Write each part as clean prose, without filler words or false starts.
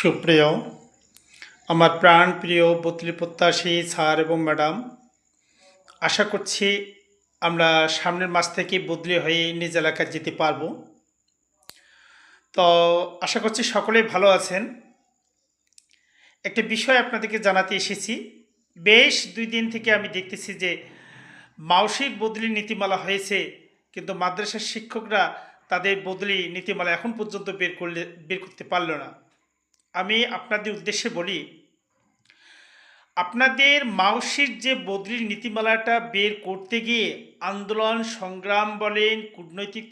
সুপ্রিয় আমার প্রাণপ্রিয় বদলি প্রত্যাশী স্যার এবং ম্যাডাম, আশা করছি আমরা সামনের মাস থেকে বদলি হয়ে নিজ এলাকায় যেতে পারবো। তো আশা করছি সকলেই ভালো আছেন। একটা বিষয় আপনাদেরকে জানাতে এসেছি। বেশ 2 দিন থেকে আমি দেখতেছি যে মাওসিক বদলি নীতিমালা হয়েছে, কিন্তু মাদ্রাসার শিক্ষকরা তাদের বদলি নীতিমালা এখন পর্যন্ত বের করতে পারল না। আমি আপনাদের উদ্দেশ্যে বলি, আপনাদের মাওসির যে বদলির নীতিমালাটা বের করতে গিয়ে আন্দোলন সংগ্রাম বলেন, কূটনৈতিক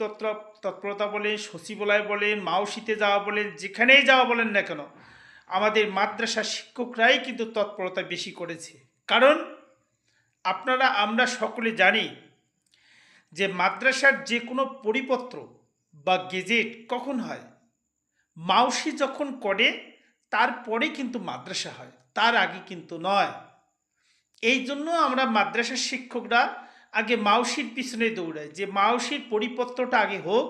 তৎপরতা বলেন, সচিবালয় বলেন, মাওসিতে যাওয়া বলেন, যেখানেই যাওয়া বলেন না কেন, আমাদের মাদ্রাসার শিক্ষকরাই কিন্তু তৎপরতা বেশি করেছে। কারণ আমরা সকলে জানি যে মাদ্রাসার যে কোনো পরিপত্র বা গেজেট কখন হয়, মাওসি যখন করে তারপরে কিন্তু মাদ্রাসা হয়, তার আগে কিন্তু নয়। এই জন্য আমরা মাদ্রাসার শিক্ষকরা আগে মাওসির পিছনে দৌড়াই, যে মাওসির পরিপত্রটা আগে হোক,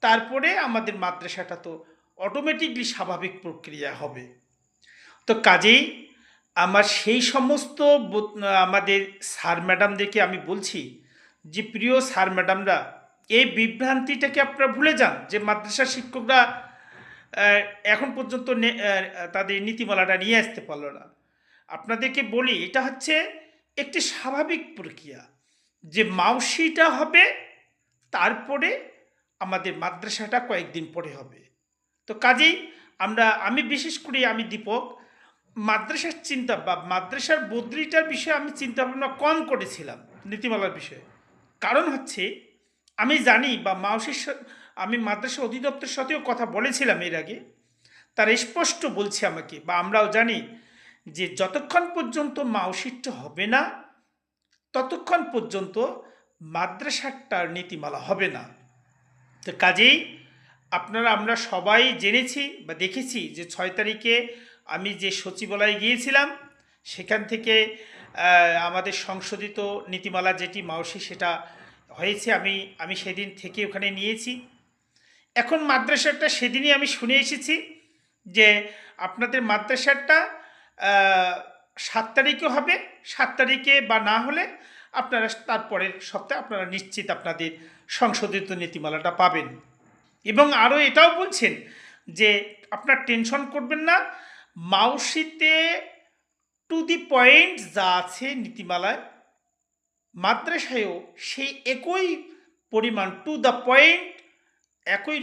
তারপরে আমাদের মাদ্রাসাটা তো অটোমেটিকলি স্বাভাবিক প্রক্রিয়া হবে। তো কাজেই আমার সেই সমস্ত আমাদের স্যার ম্যাডামদেরকে আমি বলছি যে প্রিয় স্যার ম্যাডামরা, এই বিভ্রান্তিটাকে আপনারা ভুলে যান যে মাদ্রাসার শিক্ষকরা এখন পর্যন্ত তাদের নীতিমালাটা নিয়ে আসতে পারলো না। আপনাদেরকে বলি, এটা হচ্ছে একটি স্বাভাবিক প্রক্রিয়া, যে মাওসিটা হবে তারপরে আমাদের মাদ্রাসাটা কয়েকদিন পরে হবে। তো কাজেই আমি বিশেষ করে আমি দীপক মাদ্রাসার চিন্তা বা মাদ্রাসার বদলিটার বিষয়ে আমি চিন্তা ভাবনা কম করেছিলাম নীতিমালার বিষয়ে। কারণ হচ্ছে আমি জানি বা আমি মাদ্রাসা অধিদপ্তরের সাথেও কথা বলেছিলাম এর আগে, তারা স্পষ্ট বলছে আমাকে, বা আমরাও জানি যে যতক্ষণ পর্যন্ত মাওসিটটা হবে না ততক্ষণ পর্যন্ত মাদ্রাসাটার নীতিমালা হবে না। তো কাজেই আমরা সবাই জেনেছি বা দেখেছি যে 6 তারিখে আমি যে সচিবালয়ে গিয়েছিলাম, সেখান থেকে আমাদের সংশোধিত নীতিমালা যেটি মাওসি সেটা হয়েছে, আমি সেদিন থেকে ওখানে নিয়েছি। এখন মাদ্রাসাটা সেদিনই আমি শুনে এসেছি যে আপনাদের মাদ্রাসাটা 7 তারিখে হবে, 7 তারিখে বা না হলে আপনারা তারপরের সপ্তাহে আপনারা নিশ্চিত আপনাদের সংশোধিত নীতিমালাটা পাবেন। এবং আরও এটাও বলছেন যে আপনার টেনশন করবেন না, মাওসিতে টু দি পয়েন্ট যা আছে নীতিমালায়, মাদ্রাসায়ও সেই একই পরিমাণ টু দ্য পয়েন্ট একই